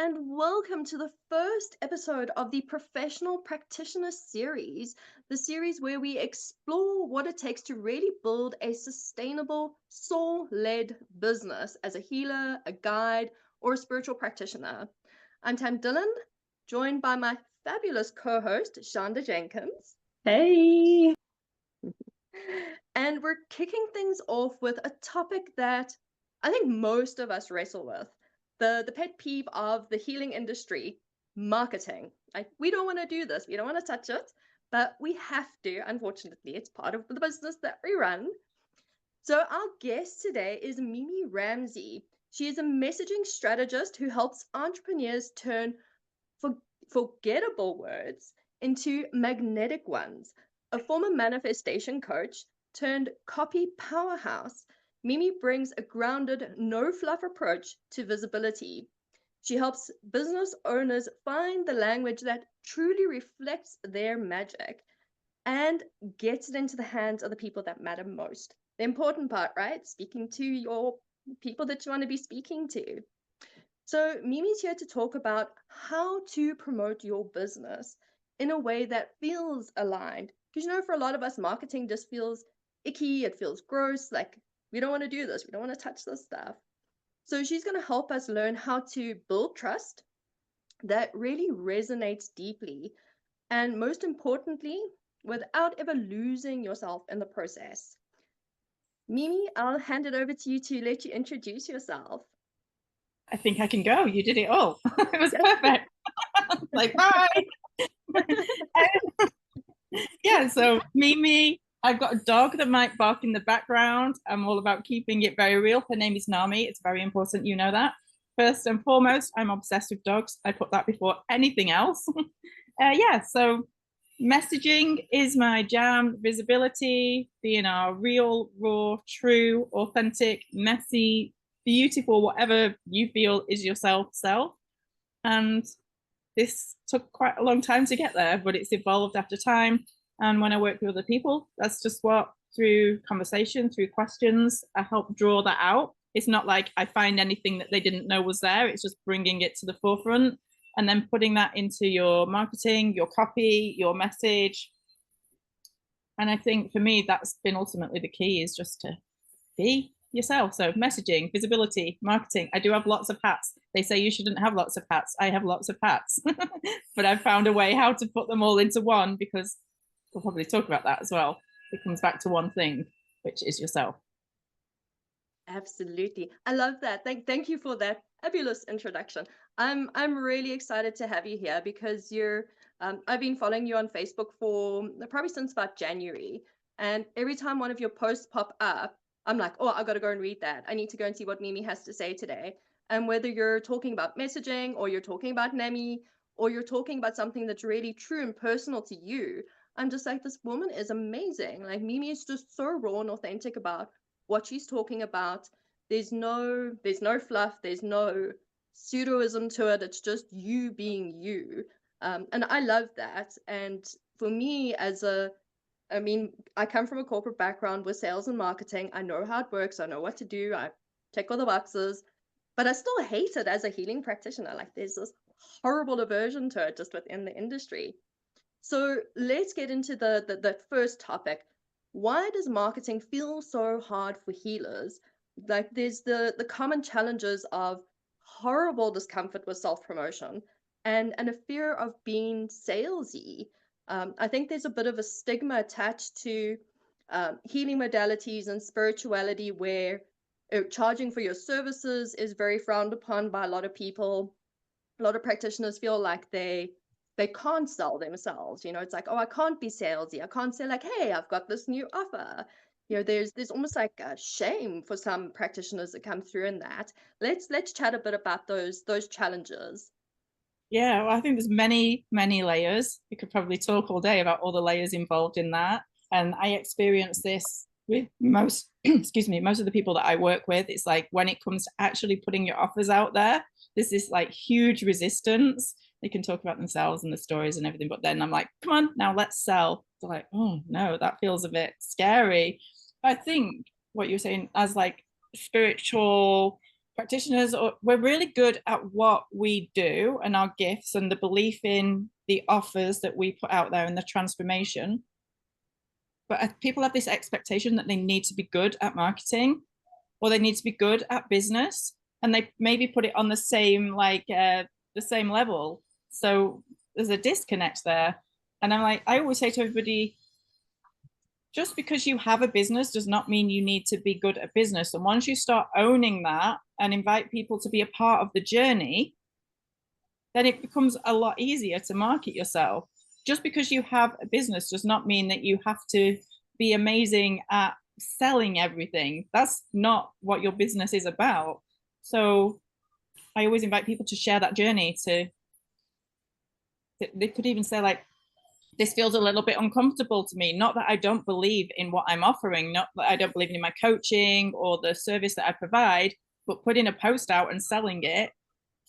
and welcome to the first episode of the Professional Practitioner series, the series where we explore what it takes to really build a sustainable, soul-led business as a healer, a guide, or a spiritual practitioner. I'm Tam Dillon, joined by my fabulous co-host, Shonda Jenkins. Hey. And we're kicking things off with a topic that I think most of us wrestle with, the pet peeve of the healing industry, marketing. Like, we don't want to do this, we don't want to touch it, but we have to. Unfortunately, it's part of the business that we run. So our guest today is Mimi Ramsey. She is a messaging strategist who helps entrepreneurs turn forgettable words into magnetic ones. A former manifestation coach turned copy powerhouse, Mimi brings a grounded, no-fluff approach to visibility. She helps business owners find the language that truly reflects their magic and gets it into the hands of the people that matter most. The important part, right? Speaking to your people that you want to be speaking to. So Mimi's here to talk about how to promote your business in a way that feels aligned. Because for a lot of us, marketing just feels icky, it feels gross, like we don't want to do this, we don't want to touch this stuff. So she's going to help us learn how to build trust that really resonates deeply, and most importantly, without ever losing yourself in the process. Mimi, I'll hand it over to you to let you introduce yourself. I think I can go. You did it all. It was perfect. Like, bye. Yeah, so Mimi, I've got a dog that might bark in the background. I'm all about keeping it very real. Her name is Nami. It's very important you know that. First and foremost, I'm obsessed with dogs. I put that before anything else. Yeah, so messaging is my jam. Visibility, being our real, raw, true, authentic, messy, beautiful, whatever you feel is yourself self. And this took quite a long time to get there, but it's evolved after time. And when I work with other people, that's just what, through conversation, through questions, I help draw that out. It's not like I find anything that they didn't know was there. It's just bringing it to the forefront and then putting that into your marketing, your copy, your message. And I think for me, that's been ultimately the key, is just to be yourself. So messaging, visibility, marketing. I do have lots of hats. They say you shouldn't have lots of hats. I have lots of hats, but I've found a way how to put them all into one, because we'll probably talk about that as well. It comes back to one thing, which is yourself. Absolutely. I love that. Thank you for that fabulous introduction. I'm really excited to have you here because I've been following you on Facebook for probably since about January. And every time one of your posts pop up, I'm like, oh, I've got to go and read that. I need to go and see what Mimi has to say today. And whether you're talking about messaging or you're talking about Nami or you're talking about something that's really true and personal to you, I'm just like, this woman is amazing. Like, Mimi is just so raw and authentic about what she's talking about. There's no fluff, there's no pseudoism to it. It's just you being you. And I love that. And for me, I come from a corporate background with sales and marketing. I know how it works. I know what to do. I check all the boxes, but I still hate it as a healing practitioner. Like, there's this horrible aversion to it just within the industry. So let's get into the first topic. Why does marketing feel so hard for healers? Like, there's the common challenges of horrible discomfort with self-promotion and a fear of being salesy. I think there's a bit of a stigma attached to healing modalities and spirituality where charging for your services is very frowned upon by a lot of people. A lot of practitioners feel like they can't sell themselves. It's like, oh, I can't be salesy. I can't say like, hey, I've got this new offer. There's almost like a shame for some practitioners that come through in that. Let's chat a bit about those challenges. Yeah, well, I think there's many layers. We could probably talk all day about all the layers involved in that. And I experience this with most, excuse me, most of the people that I work with. It's like, when it comes to actually putting your offers out there, there's this like huge resistance. They can talk about themselves and the stories and everything, but then I'm like, come on, now let's sell. They're like, oh no, that feels a bit scary. I think what you're saying as like spiritual practitioners, we're really good at what we do and our gifts and the belief in the offers that we put out there and the transformation. But people have this expectation that they need to be good at marketing or they need to be good at business, and they maybe put it on the same level. So there's a disconnect there. And I always say to everybody, just because you have a business does not mean you need to be good at business. And once you start owning that and invite people to be a part of the journey, then it becomes a lot easier to market yourself. Just because you have a business does not mean that you have to be amazing at selling everything. That's not what your business is about. So I always invite people to share that journey. They could even say, like, this feels a little bit uncomfortable to me. Not that I don't believe in what I'm offering, not that I don't believe in my coaching or the service that I provide, but putting a post out and selling it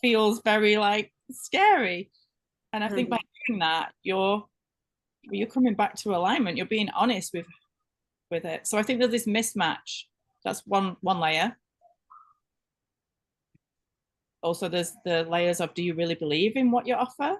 feels very like scary. And I think by doing that, you're coming back to alignment. You're being honest with it. So I think there's this mismatch. That's one layer. Also, there's the layers of, do you really believe in what you offer?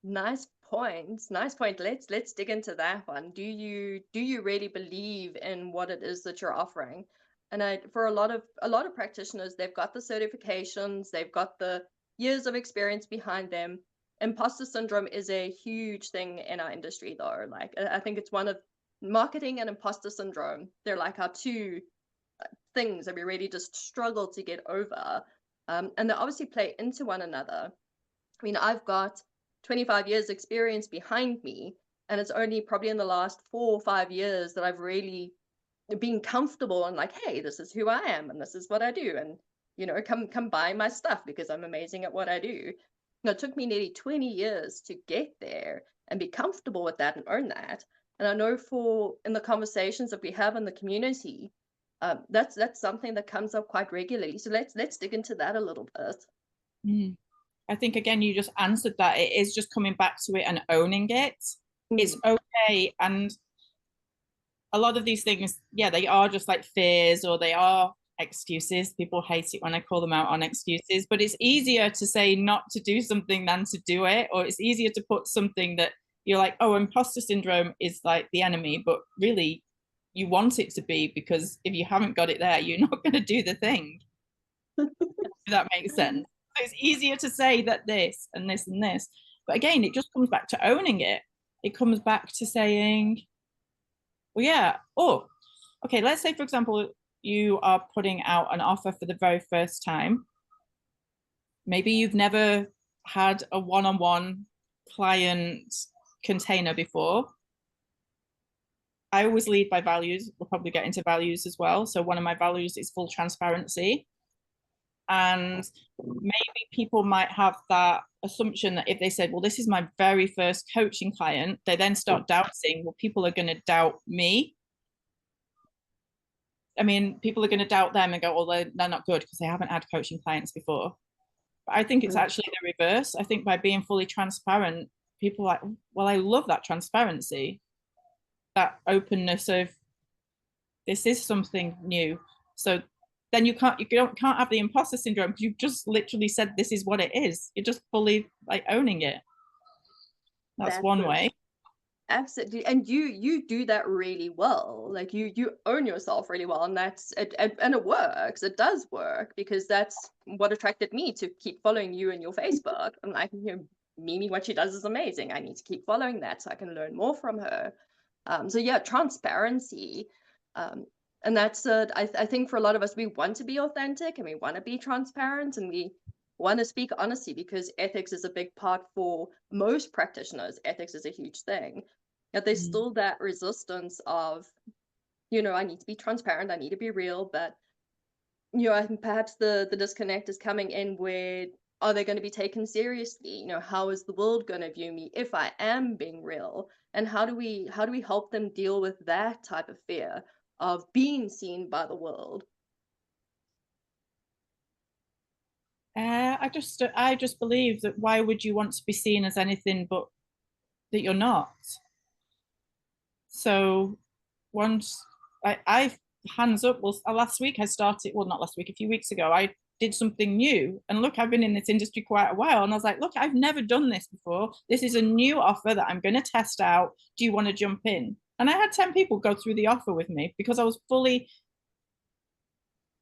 Nice point. Nice point. Let's dig into that one. Do you really believe in what it is that you're offering? And for a lot of practitioners, they've got the certifications, they've got the years of experience behind them. Imposter syndrome is a huge thing in our industry, though. Like, I think it's one of marketing and imposter syndrome. They're like our two things that we really just struggle to get over. And they obviously play into one another. I mean, I've got 25 years experience behind me, and it's only probably in the last 4 or 5 years that I've really been comfortable and like, hey, this is who I am and this is what I do, and come buy my stuff because I'm amazing at what I do. It took me nearly 20 years to get there and be comfortable with that and own that. And I know in the conversations that we have in the community, that's something that comes up quite regularly. So let's dig into that a little bit. I think, again, you just answered that. It is just coming back to it and owning it. It's okay. And a lot of these things, yeah, they are just like fears, or they are excuses. People hate it when I call them out on excuses, but it's easier to say not to do something than to do it. Or it's easier to put something that you're like, oh, imposter syndrome is like the enemy, but really you want it to be, because if you haven't got it there, you're not going to do the thing. If that makes sense. So it's easier to say that this and this and this, but again, it just comes back to owning it. It comes back to saying, well, yeah, oh, okay, let's say, for example, you are putting out an offer for the very first time. Maybe you've never had a one-on-one client container before. I always lead by values. We'll probably get into values as well. So one of my values is full transparency. And maybe people might have that assumption that if they said, well, this is my very first coaching client, they then start doubting, well, people are going to doubt me. I mean, people are going to doubt them and go, well, they're not good because they haven't had coaching clients before. But I think it's actually the reverse. I think by being fully transparent, people are like, well, I love that transparency, that openness of, this is something new. So then you can't have the imposter syndrome, because you've just literally said this is what it is. You're just fully like owning it. That's one way. Absolutely. And you do that really well. Like you own yourself really well, and that's it, and it works. It does work, because that's what attracted me to keep following you and your Facebook. I'm like, Mimi, what she does is amazing. I need to keep following that so I can learn more from her. So yeah, transparency. And that's I think for a lot of us, we want to be authentic and we want to be transparent and we want to speak honestly, because ethics is a big part for most practitioners. Ethics is a huge thing. Yet there's still that resistance of, I need to be transparent, I need to be real, but I think perhaps the disconnect is coming in where, are they going to be taken seriously? How is the world going to view me if I am being real? And how do we help them deal with that type of fear of being seen by the world? I just believe that, why would you want to be seen as anything but that you're not? So once I hands up. Well, last week I started, well, not last week, a few weeks ago, I did something new. And look, I've been in this industry quite a while. And I was like, look, I've never done this before. This is a new offer that I'm going to test out. Do you want to jump in? And I had 10 people go through the offer with me because I was fully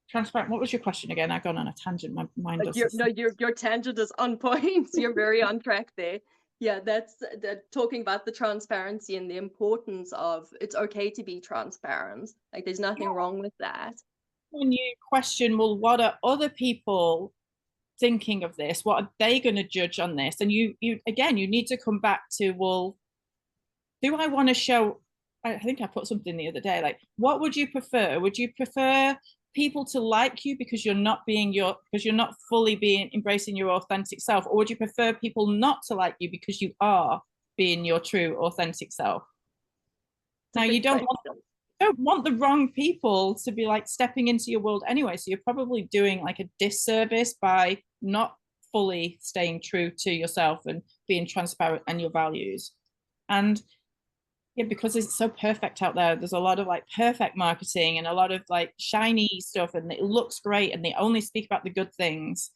transparent. What was your question again? I've gone on a tangent. My mind does this. Your tangent is on point. You're very on track there. Yeah, that's talking about the transparency and the importance of it's okay to be transparent. Like there's nothing wrong with that. When you question, well, what are other people thinking of this? What are they going to judge on this? And you again, you need to come back to, well, do I want to show, I think I put something the other day, like, what would you prefer? Would you prefer people to like you because you're not fully embracing your authentic self? Or would you prefer people not to like you because you are being your true authentic self? Now, you don't want the wrong people to be like stepping into your world anyway. So you're probably doing like a disservice by not fully staying true to yourself and being transparent and your values. And yeah, because it's so perfect out there, there's a lot of like perfect marketing and a lot of like shiny stuff, and it looks great and they only speak about the good things.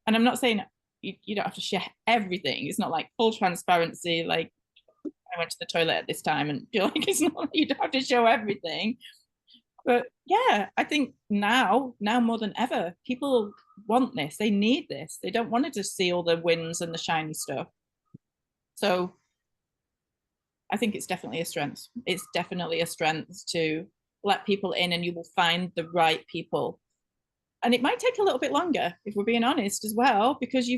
And I'm not saying you don't have to share everything. It's not like full transparency, like I went to the toilet at this time, and you're like, it's not, you don't have to show everything. But yeah, I think now more than ever, people want this. They need this. They don't want to just see all the wins and the shiny stuff. So I think it's definitely a strength. It's definitely a strength to let people in, and you will find the right people. And it might take a little bit longer, if we're being honest as well, because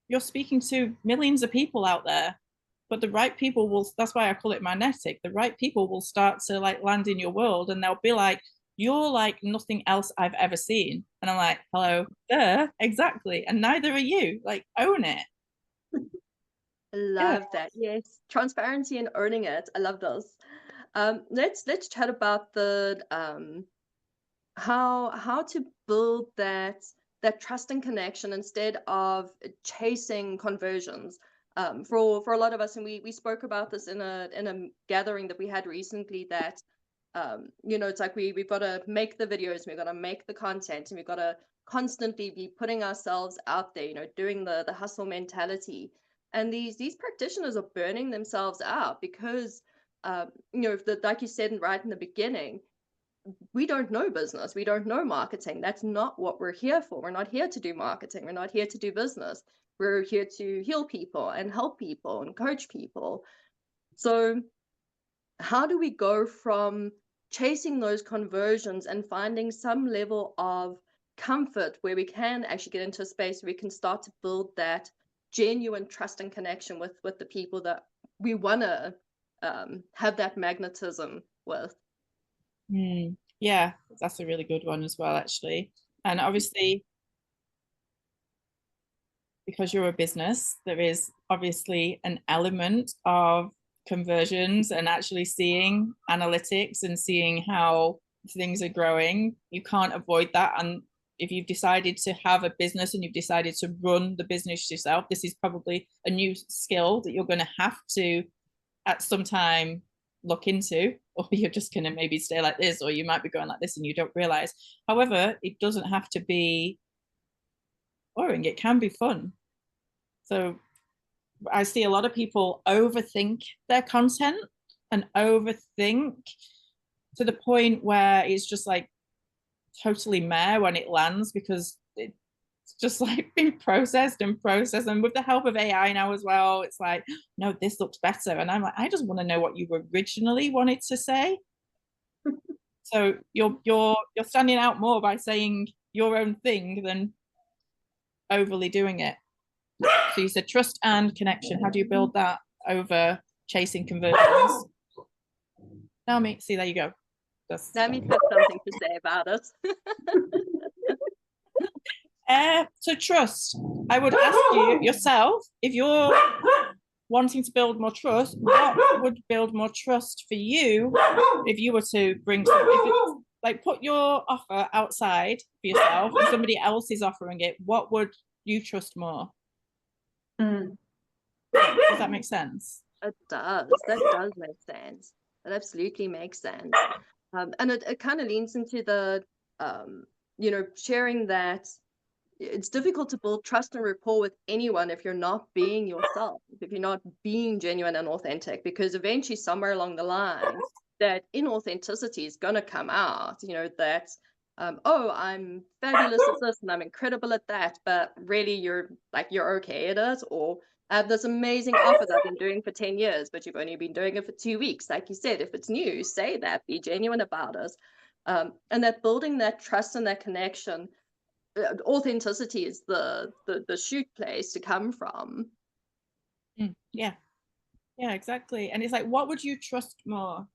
you're speaking to millions of people out there. But the right people will, that's why I call it magnetic. The right people will start to like land in your world, and they'll be like, you're like nothing else I've ever seen. And I'm like, hello, exactly. And neither are you. Like, own it. I love that. Yes, transparency and owning it. I love those. Let's chat about the how to build that trust and connection instead of chasing conversions. For a lot of us, and we spoke about this in a gathering that we had recently, that it's like we've got to make the videos, we've got to make the content, and we've got to constantly be putting ourselves out there, doing the hustle mentality. And these practitioners are burning themselves out because like you said right in the beginning, we don't know business, we don't know marketing. That's not what we're here for. We're not here to do marketing, we're not here to do business. We're here to heal people and help people and coach people. So how do we go from chasing those conversions and finding some level of comfort where we can actually get into a space where we can start to build that genuine trust and connection with the people that we want to have that magnetism with? Yeah, that's a really good one as well, actually. And obviously, because you're a business, there is obviously an element of conversions and actually seeing analytics and seeing how things are growing. You can't avoid that. And if you've decided to have a business and you've decided to run the business yourself, this is probably a new skill that you're going to have to at some time look into, or you're just going to maybe stay like this, or you might be going like this and you don't realize. However, it doesn't have to be boring. It can be fun. So I see a lot of people overthink their content and overthink to the point where it's just like totally meh when it lands, because it's just like been processed. And with the help of AI now as well, it's like, no, this looks better. And I'm like, I just want to know what you originally wanted to say. So you're standing out more by saying your own thing than overly doing it. So you said trust and connection. How do you build that over chasing conversions? Naomi, see, there you go. Naomi's got something to say about it. So trust. I would ask you yourself, if you're wanting to build more trust, what would build more trust for you if you were to bring something, like put your offer outside for yourself and somebody else is offering it, what would you trust more? Does that make sense? It does. That does make sense. That absolutely makes sense. And it kind of leans into the, you know, sharing that it's difficult to build trust and rapport with anyone if you're not being yourself, if you're not being genuine and authentic, because eventually somewhere along the line, that inauthenticity is going to come out, you know, that, oh, I'm fabulous at this and I'm incredible at that, but really you're like, you're okay at it, or I have this amazing offer that I've been doing for 10 years, but you've only been doing it for 2 weeks. Like you said, if it's new, say that, be genuine about it. And that building that trust and that connection, authenticity is the shoot place to come from. Yeah, exactly. And it's like, what would you trust more?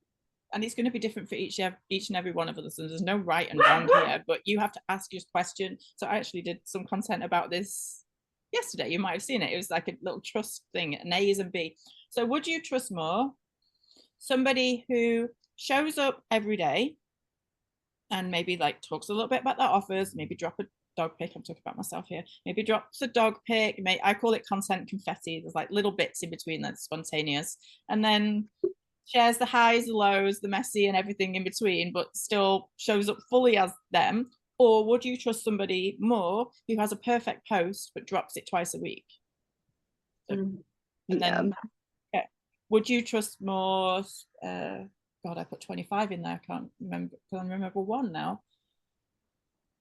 And it's going to be different for each and every one of us, and there's no right and wrong here, but you have to ask your question. So I actually did some content about this yesterday. You might have seen it. It was like a little trust thing, an A's and B. So would you trust more somebody who shows up every day and maybe like talks a little bit about their offers, maybe drop a dog pic, I'm talking about myself here, maybe drops a dog pic, I call it content confetti, there's like little bits in between that's spontaneous, and then shares the highs, the lows, the messy and everything in between, but still shows up fully as them? Or would you trust somebody more who has a perfect post but drops it twice a week? And then would you trust more, God, I put 25 in there, I can't remember one now.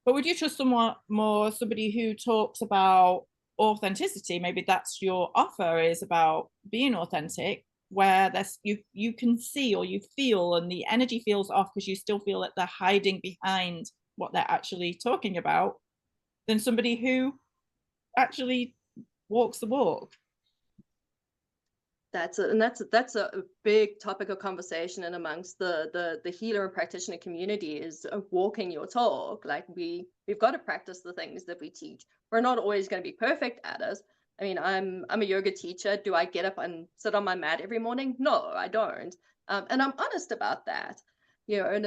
But would you trust someone more, somebody who talks about authenticity? Maybe that's your offer, is about being authentic, where there's you can see or you feel and the energy feels off because you still feel that they're hiding behind what they're actually talking about, than somebody who actually walks the walk. That's a big topic of conversation and amongst the healer and practitioner community, is walking your talk. Like we've got to practice the things that we teach. We're not always going to be perfect at it. I mean, I'm a yoga teacher. Do I get up and sit on my mat every morning? No, I don't. And I'm honest about that. You know, and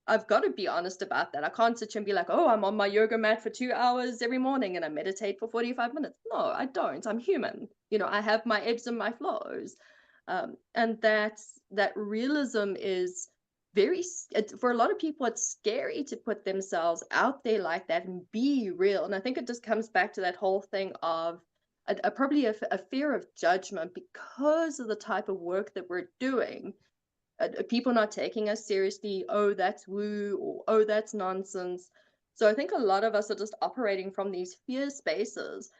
I've got to be honest about that. I can't sit here and be like, oh, I'm on my yoga mat for 2 hours every morning and I meditate for 45 minutes. No, I don't. I'm human. You know, I have my ebbs and my flows. And that realism is for a lot of people, it's scary to put themselves out there like that and be real. And I think it just comes back to that whole thing of probably a fear of judgment because of the type of work that we're doing. People not taking us seriously. Oh, that's woo, or oh, that's nonsense. So I think a lot of us are just operating from these fear spaces.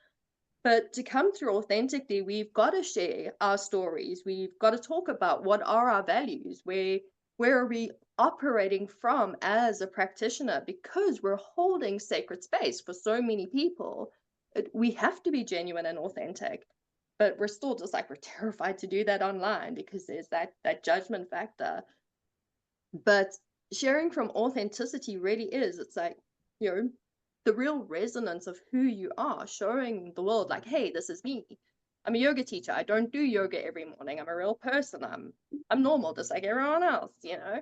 But to come through authentically, we've got to share our stories. We've got to talk about what are our values, where are we operating from as a practitioner, because we're holding sacred space for so many people. We have to be genuine and authentic, but we're still just like, we're terrified to do that online because there's that judgment factor. But sharing from authenticity really is, it's like, you know, the real resonance of who you are, showing the world like, hey, this is me. I'm a yoga teacher. I don't do yoga every morning. I'm a real person. I'm normal, just like everyone else, you know.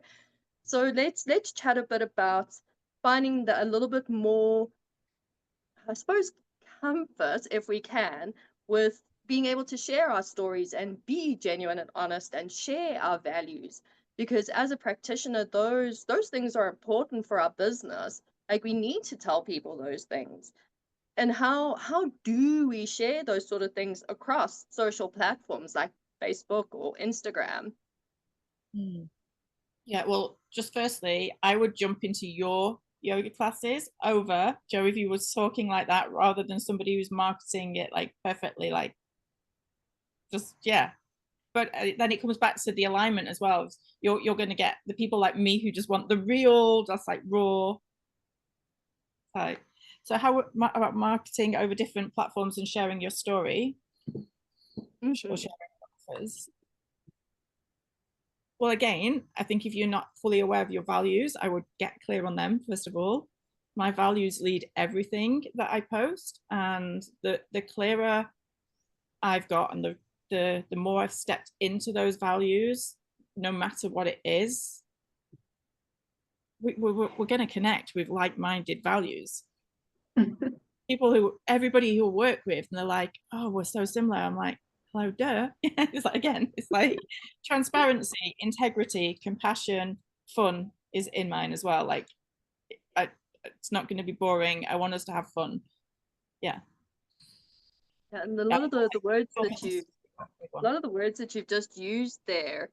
So let's chat a bit about finding a little bit more, I suppose, comfort, if we can, with being able to share our stories and be genuine and honest and share our values. Because as a practitioner, those things are important for our business. Like we need to tell people those things. And how do we share those sort of things across social platforms like Facebook or Instagram? Yeah, well, just firstly, I would jump into your yoga classes over Joe if you was talking like that, rather than somebody who's marketing it like perfectly, like just but then it comes back to the alignment as well. You're going to get the people like me who just want the real, just like raw type. So how about marketing over different platforms and sharing your story? Or sharing offers? Well, again, I think if you're not fully aware of your values, I would get clear on them first of all. My values lead everything that I post, and the clearer I've got and the more I've stepped into those values, no matter what it is, we're going to connect with like-minded values. Everybody who work with, and they're like, oh, we're so similar. I'm like, hello, duh. It's like, again, it's like transparency, integrity, compassion, fun, is in mine as well. Like, it's not going to be boring. I want us to have fun. Yeah. And a lot of the words that you, a lot of the words that you've just used there,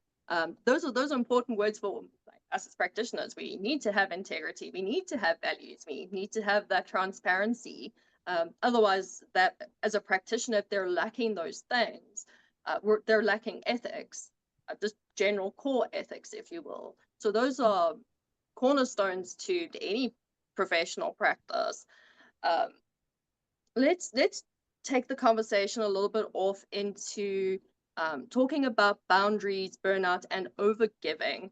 those are important words for us as practitioners. We need to have integrity. We need to have values. We need to have that transparency. Otherwise, that as a practitioner, if they're lacking those things, they're lacking ethics, just general core ethics, if you will. So those are cornerstones to any professional practice. Let's take the conversation a little bit off into talking about boundaries, burnout, and overgiving,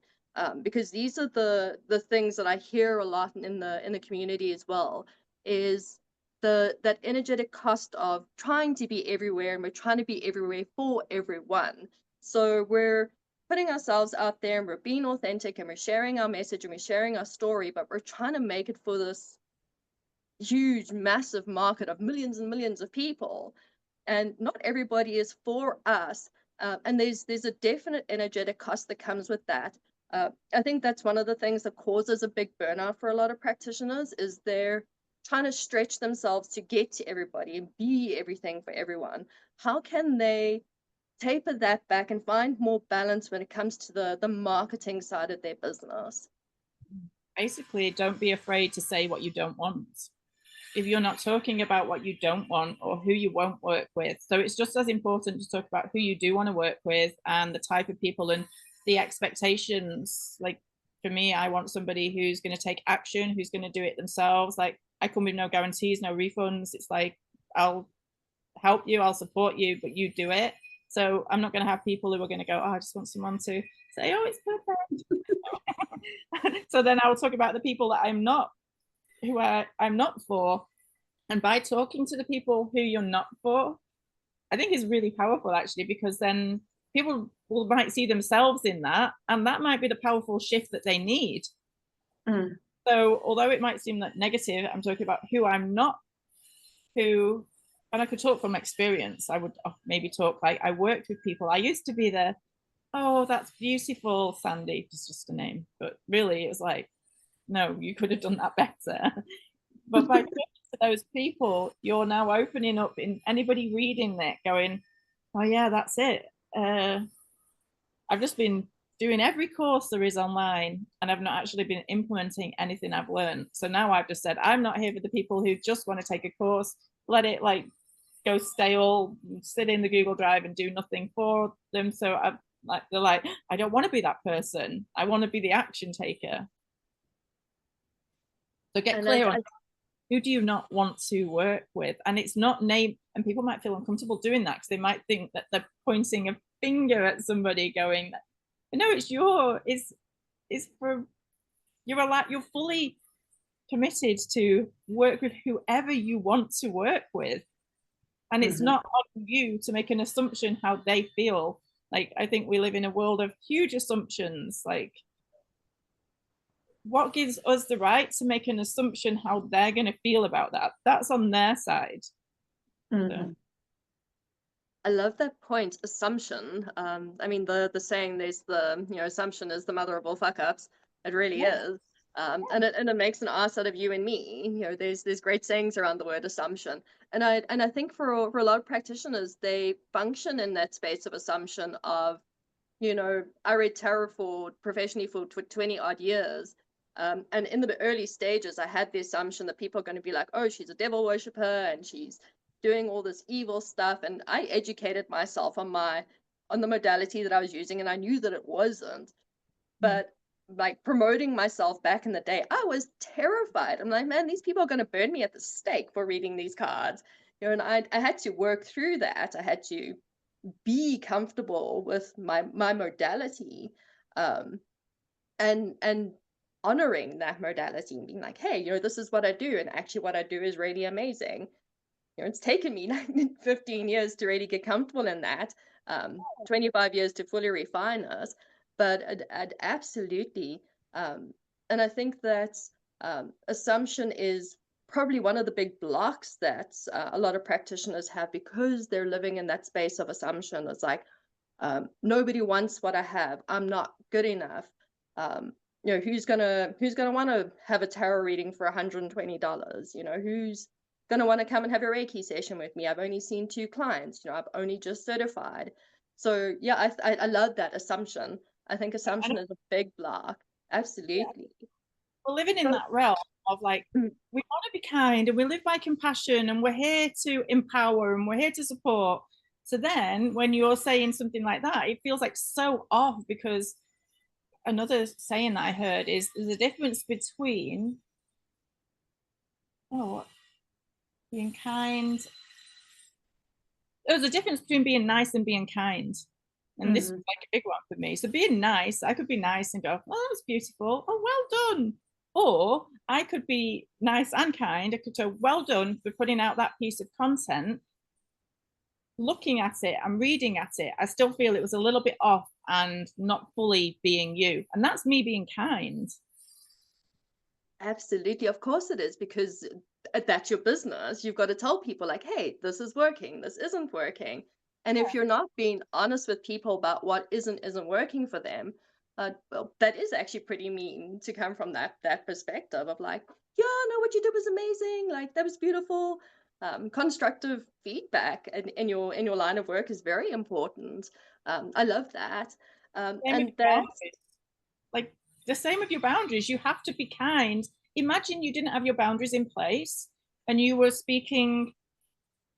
because these are the things that I hear a lot in the community as well. Is that energetic cost of trying to be everywhere, and we're trying to be everywhere for everyone. So we're putting ourselves out there and we're being authentic and we're sharing our message and we're sharing our story, but we're trying to make it for this huge, massive market of millions and millions of people. And not everybody is for us. And there's a definite energetic cost that comes with that. I think that's one of the things that causes a big burnout for a lot of practitioners, is they're trying to stretch themselves to get to everybody and be everything for everyone. How can they taper that back and find more balance when it comes to the marketing side of their business? Basically, don't be afraid to say what you don't want. If you're not talking about what you don't want or who you won't work with. So it's just as important to talk about who you do want to work with and the type of people and the expectations. Like, for me, I want somebody who's going to take action, who's going to do it themselves. Like, I come with no guarantees, no refunds. It's like, I'll help you, I'll support you, but you do it. So I'm not going to have people who are going to go, oh, I just want someone to say, oh, it's perfect. So then I'll talk about the people that I'm not for. And by talking to the people who you're not for, I think is really powerful, actually, because then people might see themselves in that, and that might be the powerful shift that they need. So although it might seem like negative, I'm talking about who I'm not, and I could talk from experience. I would maybe talk like, I worked with people. I used to be the, oh, that's beautiful, Sandy, it's just a name, but really it was like, no, you could have done that better. But by talking to those people, you're now opening up in anybody reading that going, oh yeah, that's it. I've just been doing every course there is online, and I've not actually been implementing anything I've learned. So now I've just said, I'm not here for the people who just want to take a course, let it like go stale, sit in the Google Drive and do nothing for them. So they're like, I don't want to be that person. I want to be the action taker. So get clear on who do you not want to work with. And it's not name, and people might feel uncomfortable doing that because they might think that they're pointing a finger at somebody going, no, it's for, you're fully committed to work with whoever you want to work with. And it's not on you to make an assumption how they feel. Like, I think we live in a world of huge assumptions. Like, what gives us the right to make an assumption how they're going to feel about that? That's on their side. So. I love that point, assumption. I mean, the saying, there's assumption is the mother of all fuck ups. It really is. And it makes an ass out of you and me. There's great sayings around the word assumption. And I think for a lot of practitioners, they function in that space of assumption of, I read tarot professionally for 20 odd years. And in the early stages, I had the assumption that people are going to be like, oh, she's a devil worshiper and she's doing all this evil stuff. And I educated myself on the modality that I was using, and I knew that it wasn't. But like promoting myself back in the day, I was terrified. I'm like, man, these people are going to burn me at the stake for reading these cards. And I had to work through that. I had to be comfortable with my modality, and honoring that modality and being like, hey, this is what I do, and actually what I do is really amazing. It's taken me 15 years to really get comfortable in that, 25 years to fully refine us, but I'd absolutely, and I think that assumption is probably one of the big blocks that a lot of practitioners have, because they're living in that space of assumption. It's like, nobody wants what I have. I'm not good enough. You know, who's gonna want to have a tarot reading for $120? You know, who's gonna want to come and have a Reiki session with me? I've only seen 2 clients. You know, I've only just certified. So yeah, I love that assumption. I think And assumption is a big block. yeah, Absolutely. we're living in So, that realm of like, mm, we want to be kind and we live by compassion and we're here to empower and we're here to support. So then when you're saying something like that, it feels like so off, because another saying that I heard is there's a difference between, oh, being kind. There's a difference between being nice and being kind. And this was mm, like a big one for me. So being nice, I could be nice and go, oh, that was beautiful. Oh, well done. Or I could be nice and kind. I could say, well done for putting out that piece of content. Looking at it and reading at it, I still feel it was a little bit off and not fully being you. And that's me being kind. absolutely. Of course it is, because that's your business. You've got to tell people like, hey, this is working, this isn't working. And if you're not being honest with people about what isn't working for them, well, that is actually pretty mean to come from that perspective of like, yeah, no, what you did was amazing, like that was beautiful. Constructive feedback in your line of work is very important. I love that. Same with And your that boundaries. Like the same with your boundaries. You have to be kind. Imagine you didn't have your boundaries in place and you were speaking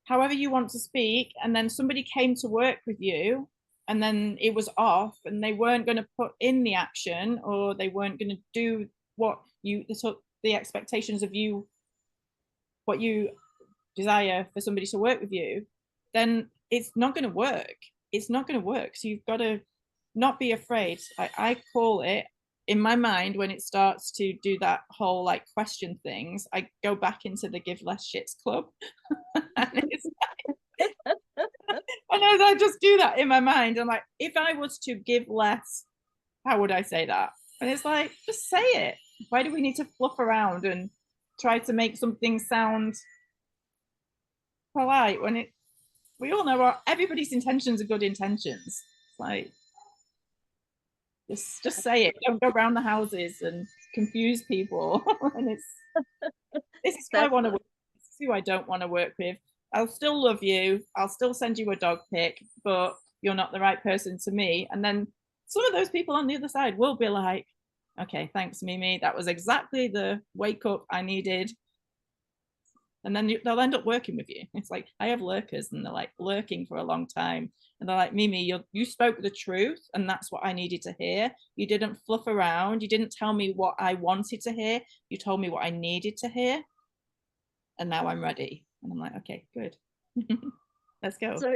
however you want to speak, and then somebody came to work with you and then it was off and they weren't going to put in the action, or they weren't going to do what you, the expectations of you, what you desire for somebody to work with you, then it's not going to work. It's not going to work. So you've got to not be afraid. I call it, in my mind, when it starts to do that whole like question things, I go back into the give less shits club. And it's, and as I just do that in my mind, I'm like, if I was to give less, how would I say that? And it's like, just say it. Why do we need to fluff around and try to make something sound polite when it, we all know what everybody's intentions are good intentions. It's like, just say it. Don't go around the houses and confuse people. And it's, this is who I that's want to work with. This is who I don't want to work with. I'll still love you. I'll still send you a dog pic, but you're not the right person to me. And then some of those people on the other side will be like, okay, thanks, Mimi. That was exactly the wake up I needed. And then they'll end up working with you. It's like, I have lurkers and they're like lurking for a long time. And they're like, Mimi, you spoke the truth and that's what I needed to hear. You didn't fluff around. You didn't tell me what I wanted to hear. You told me what I needed to hear. And now I'm ready. And I'm like, okay, good. Let's go. so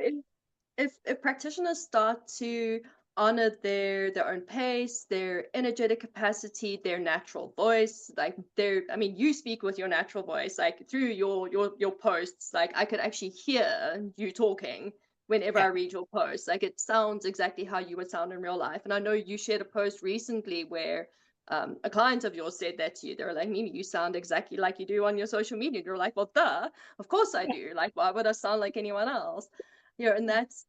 if practitioners start to honor their own pace, their energetic capacity, their natural voice, like I mean, you speak with your natural voice, like through your posts, like I could actually hear you talking whenever I Yeah. read your posts. Like it sounds exactly how you would sound in real life. And I know you shared a post recently where a client of yours said that to you. They were like, Mimi, you sound exactly like you do on your social media. You're like, well, duh, of course I do. Like, why would I sound like anyone else? And that's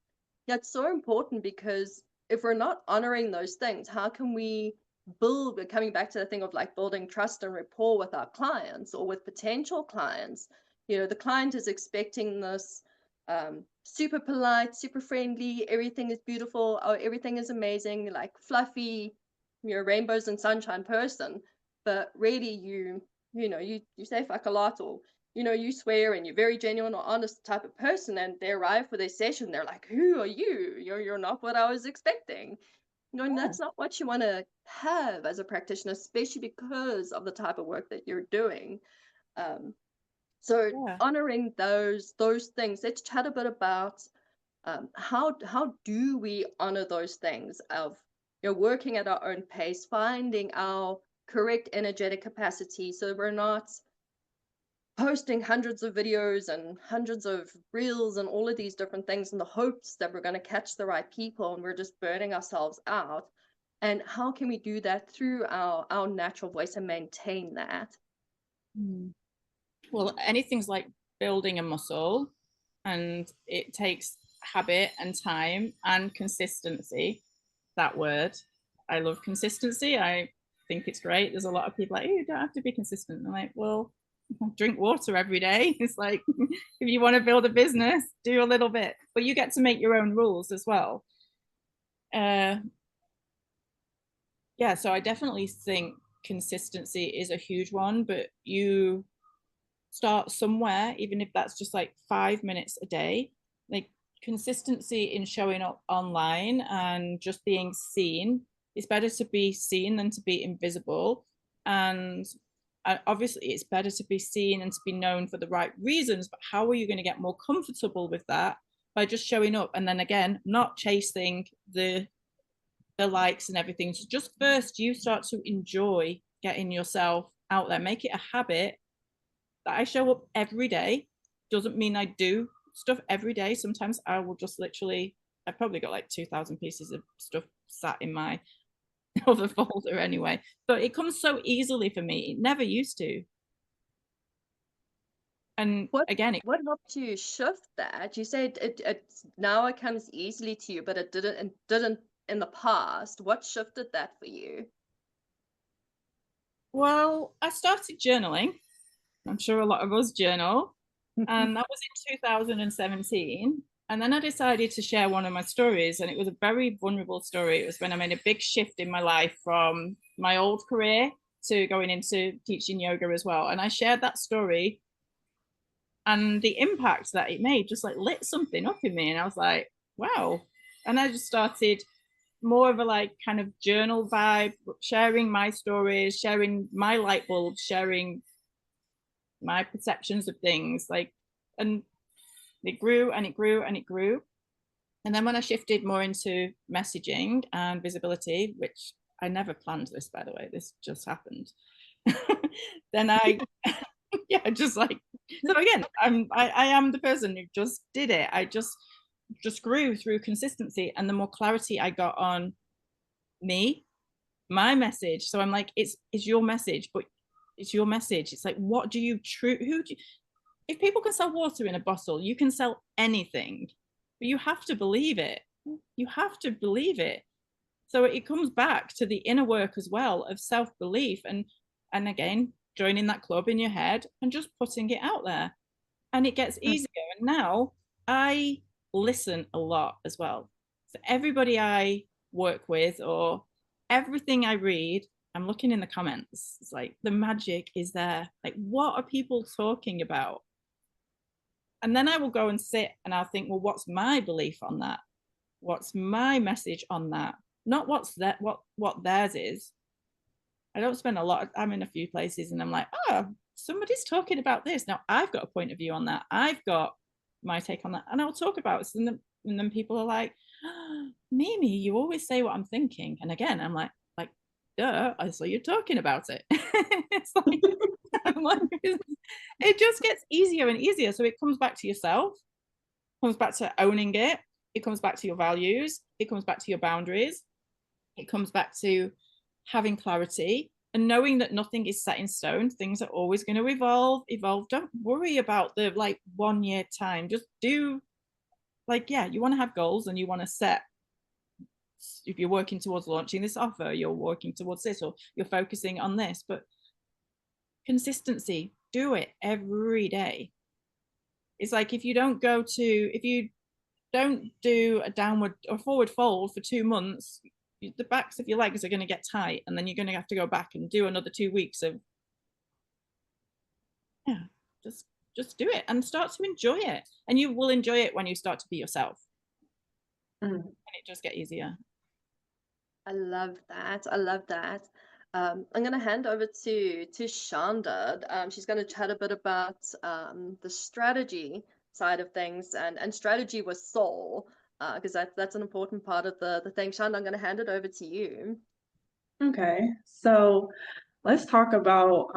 so important, because if we're not honoring those things, how can we build, coming back to the thing of like building trust and rapport with our clients or with potential clients? The client is expecting this super polite, super friendly, everything is beautiful, or everything is amazing, like fluffy, rainbows and sunshine person. But really, you say fuck a lot, or you swear, and you're very genuine or honest type of person, and they arrive for their session, they're like, who are you? You're not what I was expecting. And Yeah. that's not what you want to have as a practitioner, especially because of the type of work that you're doing. Um, so Yeah. honoring those things. Let's chat a bit about how do we honor those things of working at our own pace, finding our correct energetic capacity, so we're not posting hundreds of videos and hundreds of reels and all of these different things in the hopes that we're going to catch the right people, and we're just burning ourselves out. And how can we do that through our natural voice and maintain that? Hmm. Well, anything's like building a muscle, and it takes habit and time and consistency. That word. I love consistency. think it's great. There's a lot of people like, oh, you don't have to be consistent. I'm like, well, drink water every day. It's like, if you want to build a business, do a little bit, but you get to make your own rules as well. Yeah, so I definitely think consistency is a huge one, but you start somewhere, even if that's just like 5 minutes a day. Like consistency in showing up online and just being seen. It's better to be seen than to be invisible. And obviously, it's better to be seen and to be known for the right reasons. But how are you going to get more comfortable with that? By just showing up, and then again, not chasing the likes and everything. So just first, you start to enjoy getting yourself out there. Make it a habit that I show up every day. Doesn't mean I do stuff every day. Sometimes I will just literally, I've probably got like 2,000 pieces of stuff sat in my other folder anyway. But it comes so easily for me. It never used to. And again, what helped you shift that? You said it now it comes easily to you, but it didn't in the past. What shifted that for you? well, I started journaling. I'm sure a lot of us journal. And that was in 2017. And then I decided to share one of my stories, and it was a very vulnerable story. It was when I made a big shift in my life from my old career to going into teaching yoga as well. And I shared that story, and the impact that it made just like lit something up in me. And I was like, wow. And I just started more of a like kind of journal vibe, sharing my stories, sharing my light bulbs, sharing my perceptions of things, like, and it grew and it grew and it grew. And then when I shifted more into messaging and visibility, which I never planned this, by the way, this just happened. Then I, yeah, just like, so again, I am the person who just did it. I just grew through consistency, and the more clarity I got on me, my message. So I'm like, it's your message, but it's your message. It's like, what do you if people can sell water in a bottle, you can sell anything, but you have to believe it. You have to believe it. So it comes back to the inner work as well of self-belief, and again, joining that club in your head and just putting it out there. And it gets easier. And now I listen a lot as well. So everybody I work with or everything I read, I'm looking in the comments. It's like the magic is there. Like, what are people talking about? And then I will go and sit and I'll think, well, what's my belief on that? What's my message on that? Not what's that, what theirs is. I don't spend a lot of, I'm in a few places and I'm like, oh, somebody's talking about this. Now I've got a point of view on that. I've got my take on that. And I'll talk about it. And then people are like, oh, Mimi, you always say what I'm thinking. And again, I'm like, duh, I saw you talking about it. It's like, I'm like, it just gets easier and easier. So it comes back to yourself, comes back to owning it. It comes back to your values. It comes back to your boundaries. It comes back to having clarity and knowing that nothing is set in stone. Things are always going to evolve. Don't worry about the like 1 year time. Just do, like, yeah, you want to have goals and you want to set, if you're working towards launching this offer, you're working towards this, or you're focusing on this, but consistency, do it every day. It's like if you don't do a downward or forward fold for 2 months, the backs of your legs are going to get tight, and then you're going to have to go back and do another 2 weeks of, yeah, just do it and start to enjoy it. And you will enjoy it when you start to be yourself. And it just get easier. I love that. I love that. I'm going to hand over to Shonda. She's going to chat a bit about the strategy side of things and strategy with soul, because that's an important part of the thing. Shonda, I'm going to hand it over to you. Okay, so let's talk about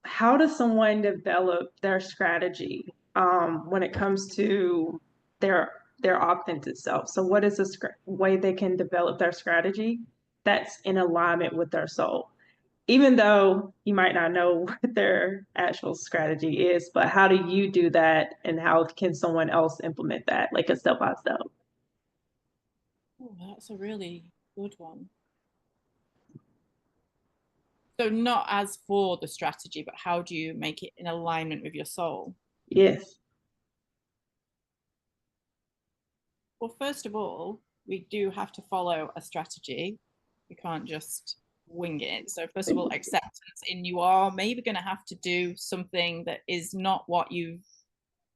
how does someone develop their strategy when it comes to their authentic self. So what is a way they can develop their strategy that's in alignment with their soul? Even though you might not know what their actual strategy is, but how do you do that, and how can someone else implement that, like a step by step? Oh, that's a really good one. So not as for the strategy, but how do you make it in alignment with your soul? Yes. Well, first of all, we do have to follow a strategy. We can't just wing it. So first of all, acceptance in you are maybe going to have to do something that is not what you've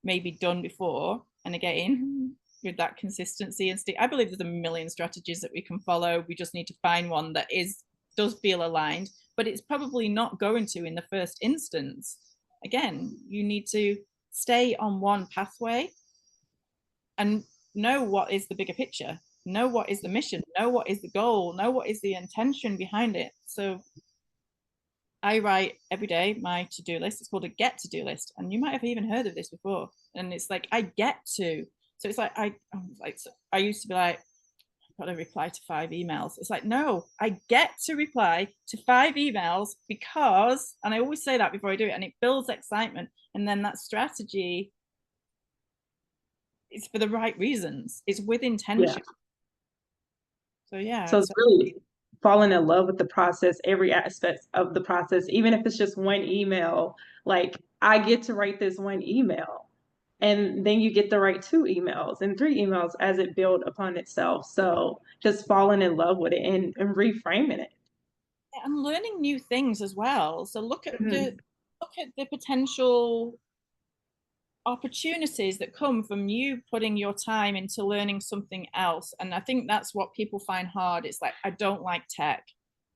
maybe done before. And again, with that consistency and stick, I believe there's a million strategies that we can follow. We just need to find one that does feel aligned, but it's probably not going to in the first instance. Again, you need to stay on one pathway and know what is the bigger picture, know what is the mission, know what is the goal, know what is the intention behind it. So I write every day my to-do list. It's called a get to-do list. And you might have even heard of this before. And it's like, I get to. So it's like, I used to be like, I've got to reply to 5 emails. It's like, no, I get to reply to 5 emails because, and I always say that before I do it, and it builds excitement. And then that strategy is for the right reasons. It's with intention. Yeah. So yeah. So it's really falling in love with the process, every aspect of the process, even if it's just one email. Like, I get to write this one email, and then you get to write 2 emails and 3 emails as it builds upon itself. So just falling in love with it and reframing it. And learning new things as well. So look at Mhm. the potential opportunities that come from you putting your time into learning something else. And I think that's what people find hard. It's like, I don't like tech.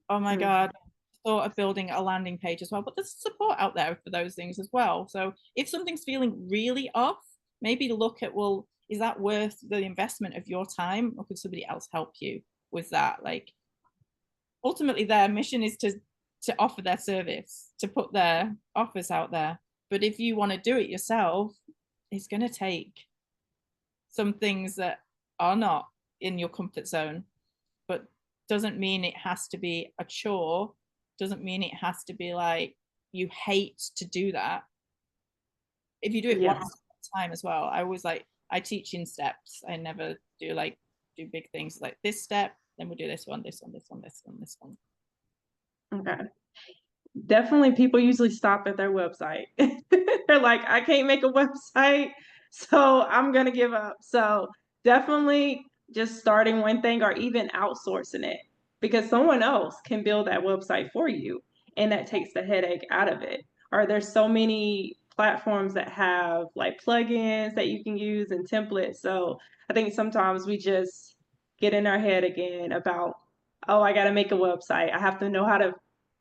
Oh my God, I thought of building a landing page as well, but there's support out there for those things as well. So if something's feeling really off, maybe look at, well, is that worth the investment of your time, or could somebody else help you with that? Like, ultimately their mission is to offer their service, to put their offers out there. But if you want to do it yourself, it's going to take some things that are not in your comfort zone, but doesn't mean it has to be a chore, doesn't mean it has to be like you hate to do that. If you do it Yeah. one time as well, I always like, I teach in steps. I never do big things like this step, then we'll do this one, this one, this one, this one, this one. Okay. Definitely, people usually stop at their website. They're like, I can't make a website, so I'm gonna give up. So definitely just starting one thing or even outsourcing it, because someone else can build that website for you, and that takes the headache out of it. Or there's so many platforms that have like plugins that you can use and templates. So I think sometimes we just get in our head again about, oh, I got to make a website. I have to know how to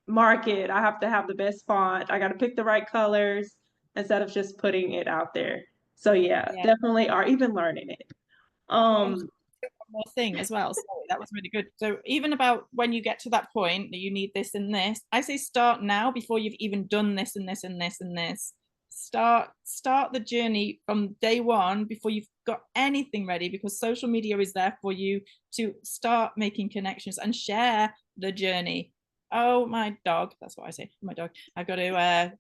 market. I have to have the best font. I got to pick the right colors instead of just putting it out there. So yeah, Yeah. definitely, or even learning it. One more thing as well. Sorry, that was really good. So even about when you get to that point that you need this and this, I say start now before you've even done this and this and this and this. Start the journey from day one before you've got anything ready, because social media is there for you to start making connections and share the journey. Oh, my dog, that's what I say. My dog, I've got to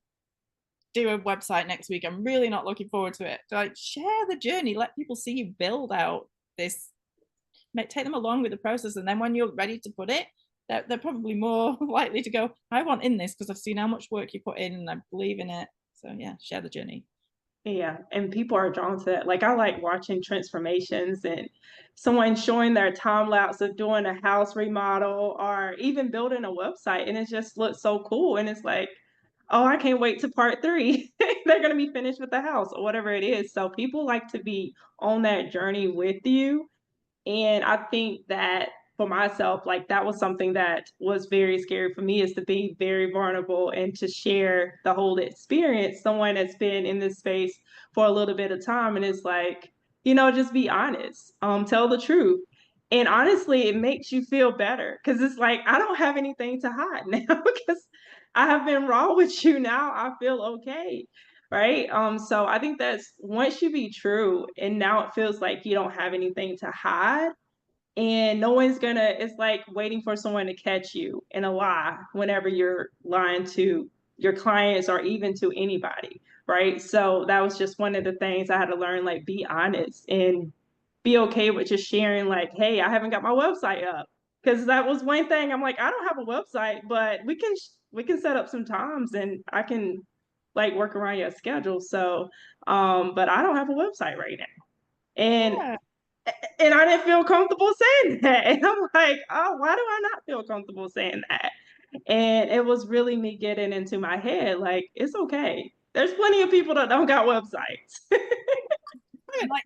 do a website next week. I'm really not looking forward to it. So, like, share the journey, let people see you build out this, take them along with the process, and then when you're ready to put it, they're probably more likely to go, I want in this because I've seen how much work you put in and I believe in it. So yeah, share the journey. Yeah, and people are drawn to that. Like, I like watching transformations and someone showing their time lapse of doing a house remodel or even building a website, and it just looks so cool. And it's like, oh, I can't wait to part 3. They're gonna be finished with the house or whatever it is. So people like to be on that journey with you. And I think that for myself, like, that was something that was very scary for me, is to be very vulnerable and to share the whole experience. Someone that's been in this space for a little bit of time, and it's like, just be honest, tell the truth. And honestly, it makes you feel better because it's like, I don't have anything to hide now because I have been raw with you. Now I feel okay. Right. So I think that's, once you be true and now it feels like you don't have anything to hide, and no one's gonna, it's like waiting for someone to catch you in a lie whenever you're lying to your clients or even to anybody. Right. So that was just one of the things I had to learn, like, be honest and be okay with just sharing, like, hey, I haven't got my website up. Because that was one thing. I'm like, I don't have a website, but we can set up some times and I can like work around your schedule. So, but I don't have a website right now. And Yeah. and I didn't feel comfortable saying that. And I'm like, oh, why do I not feel comfortable saying that? And it was really me getting into my head, like, it's okay. There's plenty of people that don't got websites. Like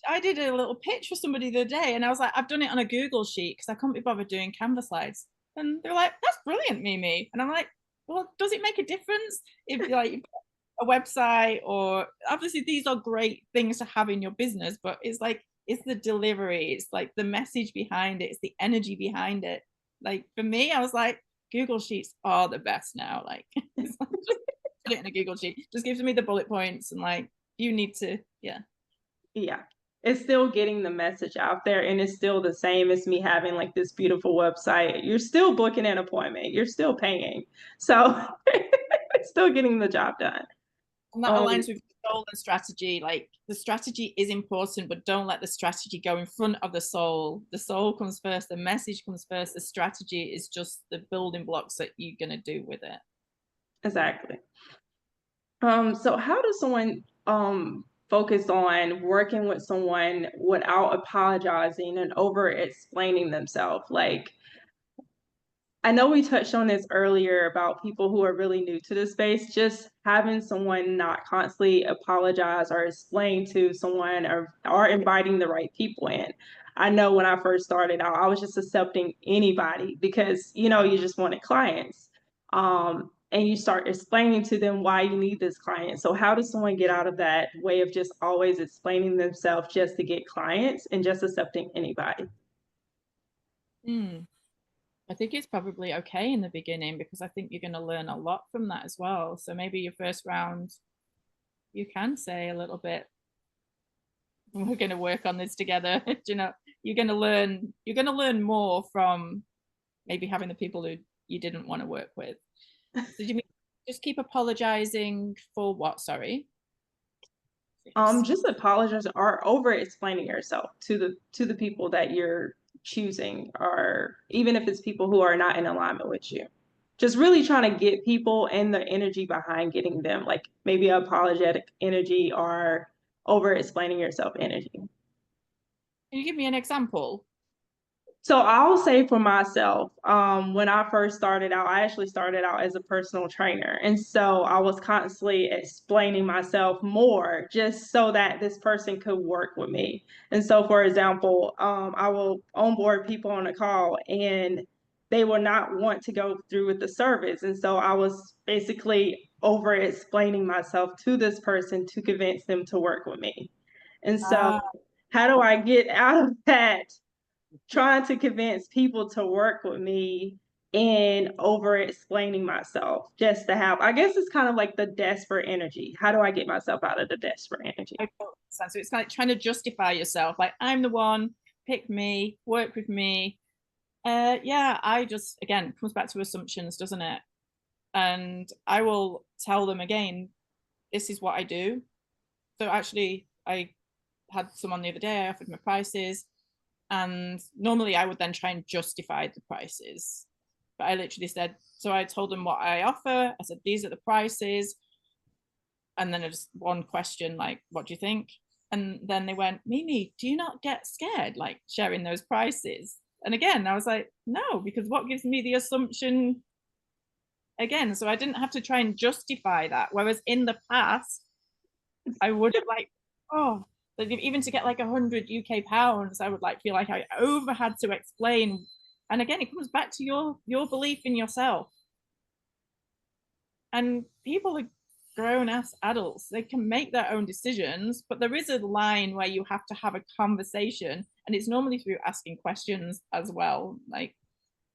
I did a little pitch for somebody the other day, and I was like, I've done it on a Google sheet because I couldn't be bothered doing Canva slides. And they're like, that's brilliant, Mimi. And I'm like, well, does it make a difference if like you've got a website? Or obviously these are great things to have in your business, but it's like it's the delivery, it's like the message behind it, it's the energy behind it. Like for me, I was like, Google Sheets are the best now. Like, it's like just put it in a Google sheet, just gives me the bullet points, and like you need to, yeah. Yeah. It's still getting the message out there, and it's still the same as me having like this beautiful website. You're still booking an appointment. You're still paying. So it's still getting the job done. And that Um, aligns with soul and strategy. Like the strategy is important, but don't let the strategy go in front of the soul. The soul comes first, the message comes first. The strategy is just the building blocks that you're gonna do with it. exactly. So how does someone focus on working with someone without apologizing and over explaining themselves? Like, I know we touched on this earlier about people who are really new to the space, just having someone not constantly apologize or explain to someone or inviting the right people in. I know when I first started out, I was just accepting anybody because, you know, you just wanted clients. And you start explaining to them why you need this client. So how does someone get out of that way of just always explaining themselves just to get clients and just accepting anybody? Mm. I think it's probably okay in the beginning because I think you're going to learn a lot from that as well. So maybe your first round, you can say a little bit, we're going to work on this together. You know, you're going to learn more from maybe having the people who you didn't want to work with. So do you mean just keep apologizing for what? Sorry. Just apologize or over explaining yourself to the people that you're choosing, or even if it's people who are not in alignment with you. Just really trying to get people and the energy behind getting them, like maybe apologetic energy or over explaining yourself energy. Can you give me an example? So I'll say for myself, when I first started out, I actually started out as a personal trainer. And so I was constantly explaining myself more just so that this person could work with me. And so, for example, I will onboard people on a call and they will not want to go through with the service. And so I was basically over explaining myself to this person to convince them to work with me. And so, Ah, how do I get out of that? Trying to convince people to work with me and over explaining myself just to have, I guess it's kind of like the desperate energy. How do I get myself out of the desperate energy? okay. So it's like trying to justify yourself. Like I'm the one, pick me, work with me. Yeah, I just again comes back to assumptions, doesn't it? And I will tell them again, this is what I do. So actually, I had someone the other day, I offered my prices, and normally I would then try and justify the prices. But I literally said, so I told them what I offer. I said, these are the prices. And then just one question, like, what do you think? And then they went, Mimi, do you not get scared, like sharing those prices? And again, I was like, no, because what gives me the assumption again? So I didn't have to try and justify that. Whereas in the past, I would have like, oh, like even to get like 100 UK pounds, I would like feel like I over had to explain. And again, it comes back to your belief in yourself. And people are grown ass adults; they can make their own decisions. But there is a line where you have to have a conversation, and it's normally through asking questions as well, like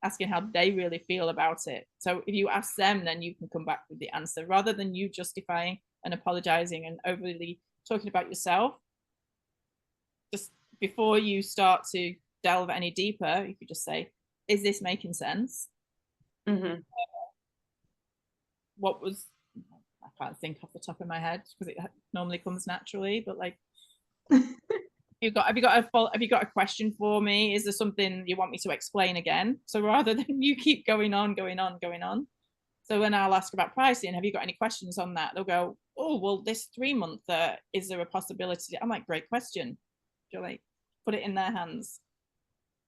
asking how they really feel about it. So if you ask them, then you can come back with the answer rather than you justifying and apologizing and overly talking about yourself. Just before you start to delve any deeper, you could just say, is this making sense? Mm-hmm. What was, I can't think off the top of my head because it normally comes naturally, but like, have you got a question for me? Is there something you want me to explain again? So rather than you keep going on. So when I'll ask about pricing, have you got any questions on that? They'll go, oh, well, this 3-month, is there a possibility? I'm like, great question. You're like, put it in their hands.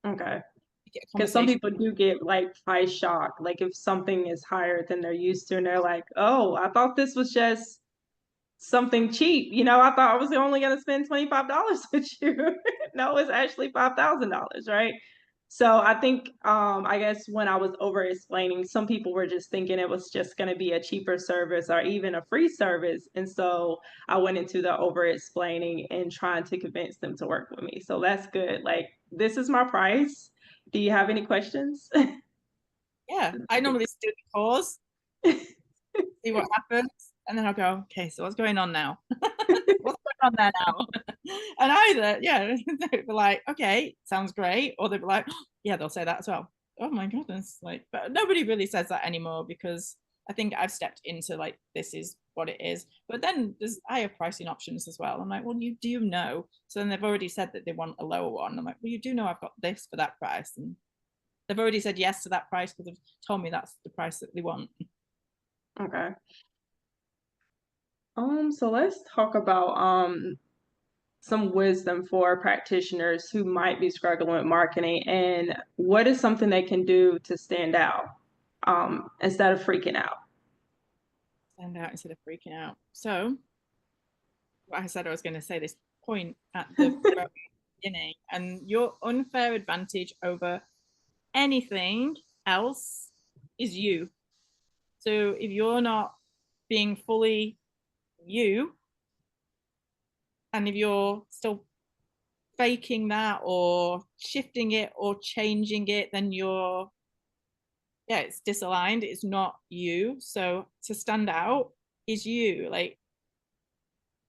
Okay. Because some people do get like price shock. Like if something is higher than they're used to, and they're like, oh, I thought this was just something cheap. You know, I thought I was only going to spend $25 with you. No, it's actually $5,000, right? So I think, I guess when I was over explaining, some people were just thinking it was just going to be a cheaper service or even a free service. And so I went into the over explaining and trying to convince them to work with me. So that's good. Like, this is my price. Do you have any questions? Yeah, I normally just do the pause, see what happens, and then I'll go, okay, so what's going on now? What's going on there now? And either, yeah, they'll be like, okay, sounds great, or they'll be like, yeah, they'll say that as well. Oh my goodness, like, but nobody really says that anymore because I think I've stepped into like, this is what it is. But then there's higher pricing options as well. I'm like, well, you do know. So then they've already said that they want a lower one. I'm like, well, you do know I've got this for that price. And they've already said yes to that price because they've told me that's the price that they want. Okay. So let's talk about some wisdom for practitioners who might be struggling with marketing, and what is something they can do to stand out instead of freaking out. Stand out instead of freaking out. So I said I was going to say this point at the very beginning, and your unfair advantage over anything else is you. So if you're not being fully you, and if you're still faking that or shifting it or changing it, then it's disaligned. It's not you. So to stand out is you. Like,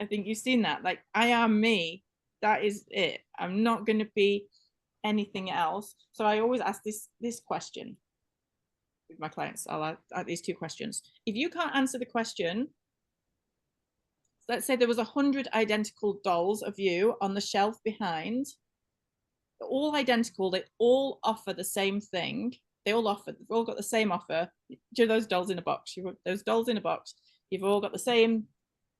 I think you've seen that. Like, I am me. That is it. I'm not going to be anything else. So I always ask this question with my clients. I'll add these 2 questions. If you can't answer the question, let's say there was 100 identical dolls of you on the shelf behind. They're all identical. They all offer the same thing. They've all got the same offer. Do those dolls in a box? Those dolls in a box. You've all got the same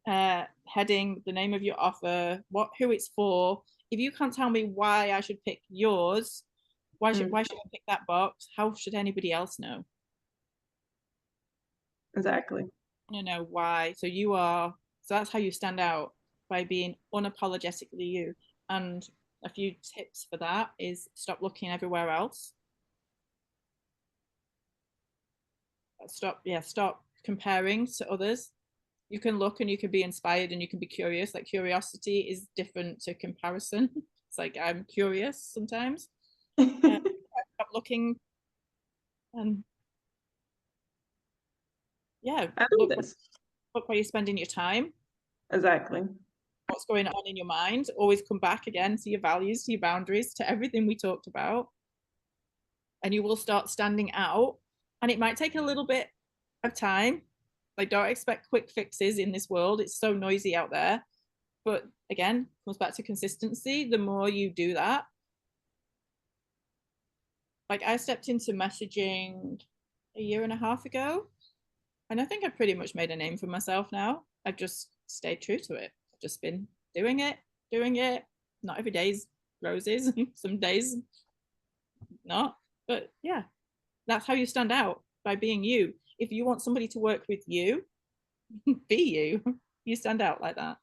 heading, the name of your offer, who it's for. If you can't tell me why I should pick yours, why should I pick that box? How should anybody else know? Exactly. You know why. So that's how you stand out, by being unapologetically you. And a few tips for that is stop looking everywhere else. Stop comparing to others. You can look and you can be inspired and you can be curious. Like, curiosity is different to comparison. It's like, I'm curious sometimes. Stop looking and look where you're spending your time. Exactly. What's going on in your mind. Always come back again to your values, to your boundaries, to everything we talked about, and you will start standing out. And it might take a little bit of time. Like, don't expect quick fixes in this world. It's so noisy out there. But again, comes back to consistency. The more you do that, like, I stepped into messaging a year and a half ago, and I think I've pretty much made a name for myself now. I've just stayed true to it. I've just been doing it. Not every day's roses. Some days not. But yeah, that's how you stand out, by being you. If you want somebody to work with you, be you. You stand out like that.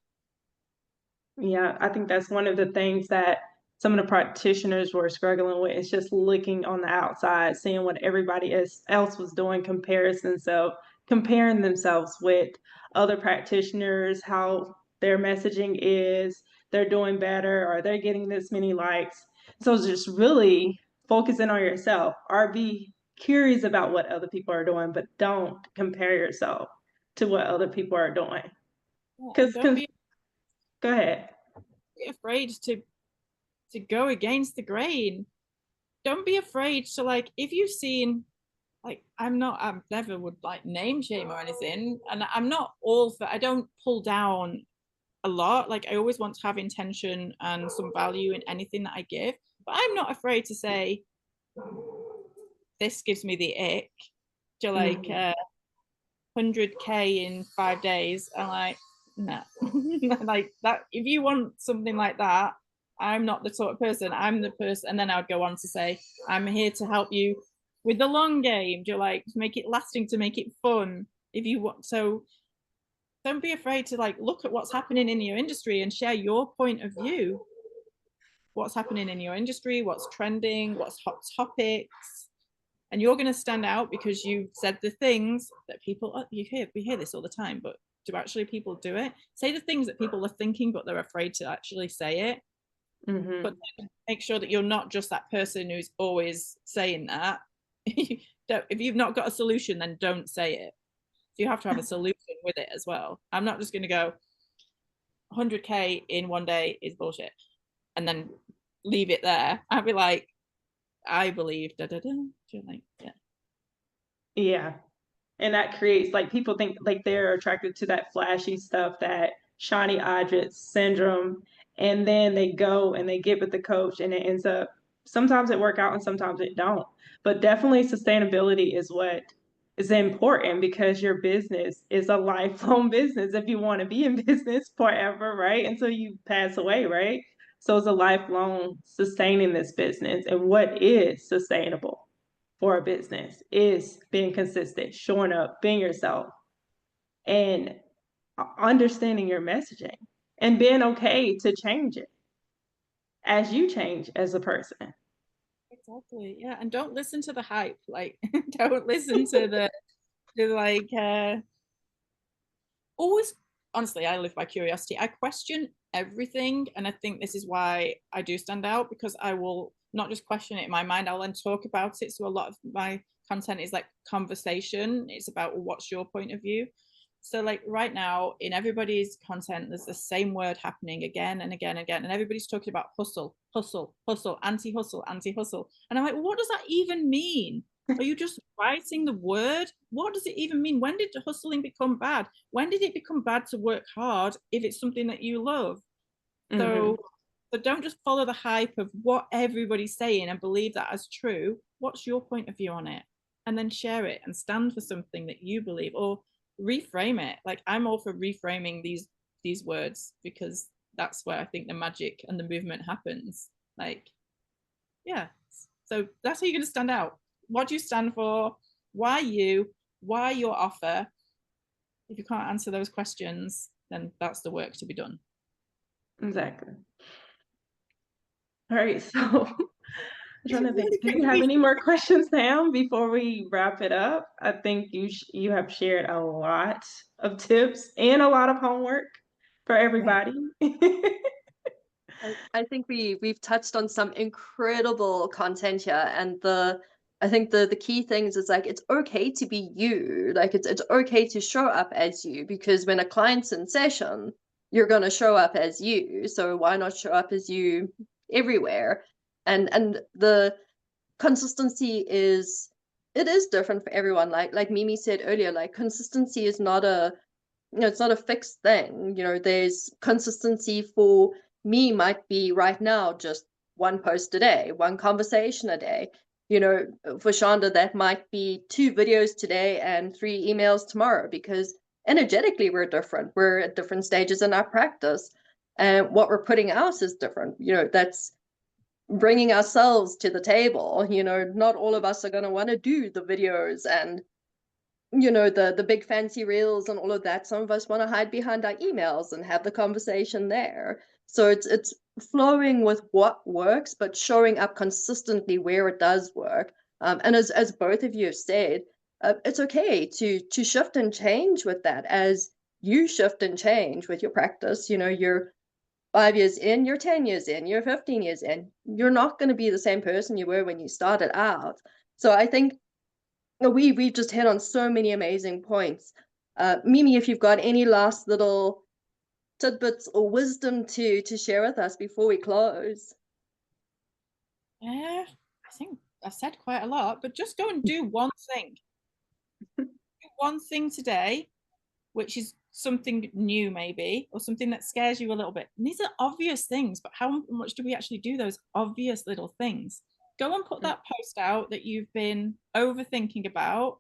Yeah, I think that's one of the things that some of the practitioners were struggling with. It's just looking on the outside, seeing what everybody else was doing, comparing themselves with other practitioners, how their messaging is, they're doing better, or they're getting this many likes. So it's just really focusing on yourself, or be curious about what other people are doing, but don't compare yourself to what other people are doing. Because go ahead. Be afraid to go against the grain. Don't be afraid to, like, if you've seen, like, I never would like name shame or anything, and I'm not all for, I don't pull down a lot. Like I always want to have intention and some value in anything that I give, but I'm not afraid to say this gives me the ick. To like 100K in 5 days. I'm like, no. Like that, if you want something like that, I'm not the sort of person. I'm the person. And then I would go on to say, I'm here to help you with the long game. Do you like to make it lasting, to make it fun? If you want, so don't be afraid to like look at what's happening in your industry and share your point of view. What's happening in your industry, what's trending, what's hot topics. And you're going to stand out because you said the things that people, we hear this all the time, but do actually people do it? Say the things that people are thinking, but they're afraid to actually say it. But make sure that you're not just that person who's always saying that. If you've not got a solution, then don't say it. You have to have a solution with it as well. I'm not just going to go 100K in one day is bullshit and then leave it there. I'd be like, I believe like, Yeah. And that creates, like, people think like they're attracted to that flashy stuff, that shiny object syndrome, and then they go and they get with the coach and it ends up, sometimes it work out and sometimes it don't. But definitely sustainability is what is important, because your business is a lifelong business if you want to be in business forever, right? Until you pass away, right? So it's a lifelong sustaining this business. And what is sustainable for a business is being consistent, showing up, being yourself, and understanding your messaging and being okay to change it as you change as a person. exactly. Yeah. And don't listen to the hype. Like, don't listen to like, always, honestly, I live by curiosity. I question everything. And I think this is why I do stand out, because I will not just question it in my mind, I'll then talk about it. So a lot of my content is like conversation. It's about what's your point of view. So like right now in everybody's content, there's the same word happening again and again and again. And everybody's talking about hustle, hustle, hustle, anti-hustle, anti-hustle. And I'm like, well, what does that even mean? Are you just writing the word? What does it even mean? When did hustling become bad? When did it become bad to work hard if it's something that you love? So don't just follow the hype of what everybody's saying and believe that as true. What's your point of view on it? And then share it and stand for something that you believe, or reframe it. Like I'm all for reframing these words, because that's where I think the magic and the movement happens. Like, yeah. So that's how you're going to stand out. What do you stand for? Why you? Why your offer? If you can't answer those questions, then that's the work to be done. Exactly. All right, so I'm trying to think, do you have any more questions, Sam, before we wrap it up? I think you have shared a lot of tips and a lot of homework for everybody. I think we've touched on some incredible content here, and I think the key things is like it's okay to be you. Like it's okay to show up as you, because when a client's in session, you're gonna show up as you. So why not show up as you everywhere? And the consistency is, it is different for everyone. Like Mimi said earlier, like consistency is not a, it's not a fixed thing. There's consistency for me might be right now just one post a day, one conversation a day. For Shonda, that might be 2 videos today and 3 emails tomorrow, because energetically we're different. We're at different stages in our practice, and what we're putting out is different. That's bringing ourselves to the table. Not all of us are going to want to do the videos and the big fancy reels and all of that. Some of us want to hide behind our emails and have the conversation there. So it's flowing with what works, but showing up consistently where it does work. And as both of you have said, it's okay to shift and change with that, as you shift and change with your practice. You're 5 years in, you're 10 years in, you're 15 years in. You're not going to be the same person you were when you started out. So I think we've just hit on so many amazing points. Mimi, if you've got any last little tidbits or wisdom to share with us before we close. Yeah, I think I said quite a lot, but just go and do one thing. Do one thing today, which is something new maybe, or something that scares you a little bit. And these are obvious things, but how much do we actually do those obvious little things? Go and put that post out that you've been overthinking about.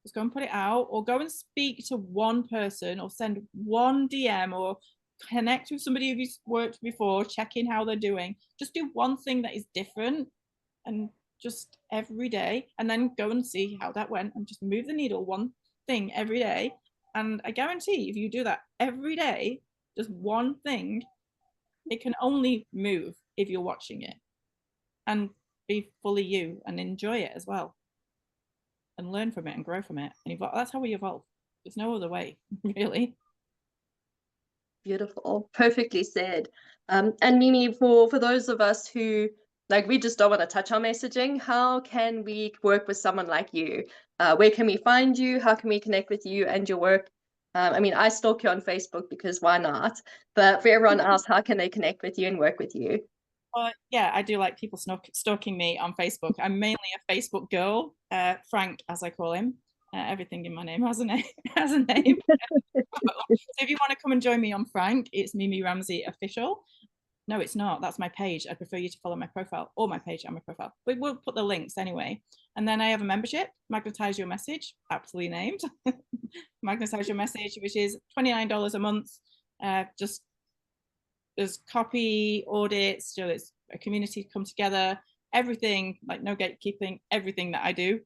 Just go and put it out, or go and speak to one person, or send one DM, or connect with somebody who's worked before, check in how they're doing. Just do one thing that is different, and just every day, and then go and see how that went, and just move the needle one thing every day. And I guarantee if you do that every day, just one thing, it can only move if you're watching it, and be fully you and enjoy it as well, and learn from it and grow from it. And that's how we evolve. There's no other way, really. Beautiful, perfectly said. And Mimi, for those of us who, like, we just don't want to touch on messaging, how can we work with someone like you? Where can we find you? How can we connect with you and your work? I mean, I stalk you on Facebook because why not? But for everyone else, how can they connect with you and work with you? Yeah, I do like people stalking me on Facebook. I'm mainly a Facebook girl. Frank, as I call him. Everything in my name has a name. So if you want to come and join me on Frank, it's Mimi Ramsey Official. No, it's not. That's my page. I prefer you to follow my profile, or my page and my profile. But we'll put the links anyway. And then I have a membership, Magnetize Your Message, aptly named. Magnetize Your Message, which is $29 a month. Just there's copy audits, so it's a community come together, everything, like no gatekeeping, everything that I do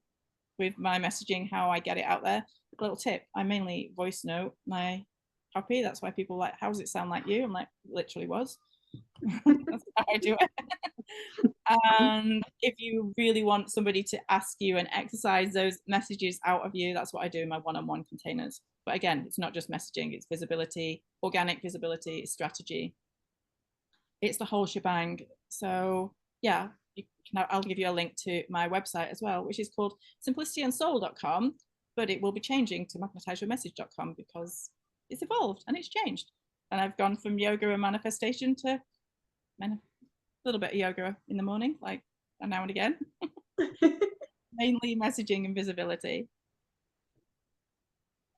with my messaging, how I get it out there. A little tip, I mainly voice note my copy. That's why people like, how does it sound like you? I'm like, literally was. That's how I do it. And if you really want somebody to ask you and exercise those messages out of you, that's what I do in my one-on-one containers. But again, it's not just messaging, it's visibility, organic visibility, it's strategy. It's the whole shebang. So yeah, I'll give you a link to my website as well, which is called simplicityandsoul.com, but it will be changing to magnetizeyourmessage.com because it's evolved and it's changed. And I've gone from yoga and manifestation to a little bit of yoga in the morning, like now and again. Mainly messaging and visibility.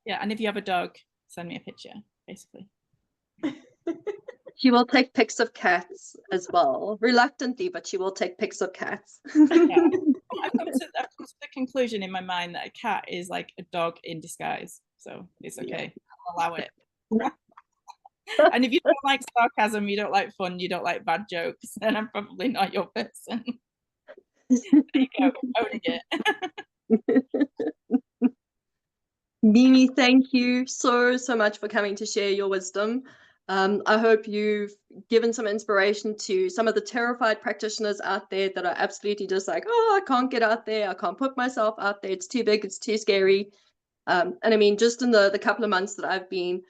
Yeah, and if you have a dog, send me a picture, basically. She will take pics of cats as well, reluctantly, but she will take pics of cats. Yeah. I've come to the conclusion in my mind that a cat is like a dog in disguise, so it's okay. I'll allow it. And if you don't like sarcasm, you don't like fun, you don't like bad jokes, then I'm probably not your person. There you go, owning it. Mimi, thank you so much for coming to share your wisdom. I hope you've given some inspiration to some of the terrified practitioners out there that are absolutely just like, oh, I can't get out there. I can't put myself out there. It's too big. It's too scary. And I mean, just in the couple of months that I've been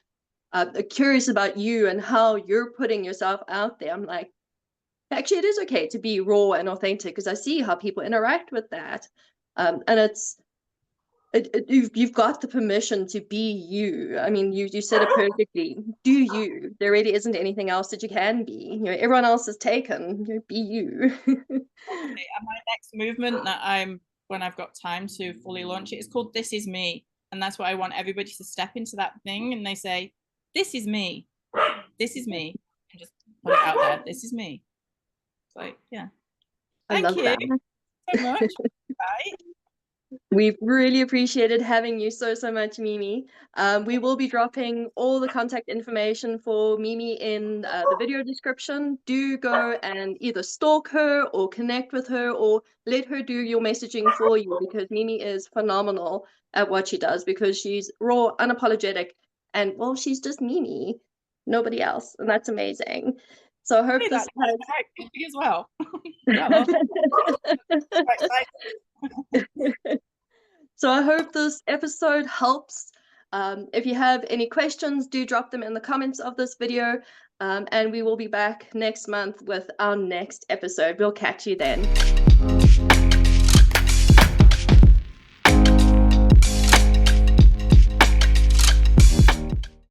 curious about you and how you're putting yourself out there, I'm like, actually, it is okay to be raw and authentic because I see how people interact with that. And you've got the permission to be you. I mean, you said it perfectly. Do you. There really isn't anything else that you can be. You know, everyone else is taken. Be you. And my next movement that when I've got time to fully launch it, is called This Is Me. And that's what I want everybody to step into that thing and they say, this is me. This is me. And just put it out there. This is me. It's like, yeah. Thank you so much. Bye. We've really appreciated having you so much, Mimi. We will be dropping all the contact information for Mimi in the video description. Do go and either stalk her or connect with her or let her do your messaging for you, because Mimi is phenomenal at what she does, because she's raw, unapologetic, and well, she's just Mimi, nobody else, and that's amazing. So I hope this has... as well. So I hope this episode helps. If you have any questions, do drop them in the comments of this video, and we will be back next month with our next episode. We'll catch you then.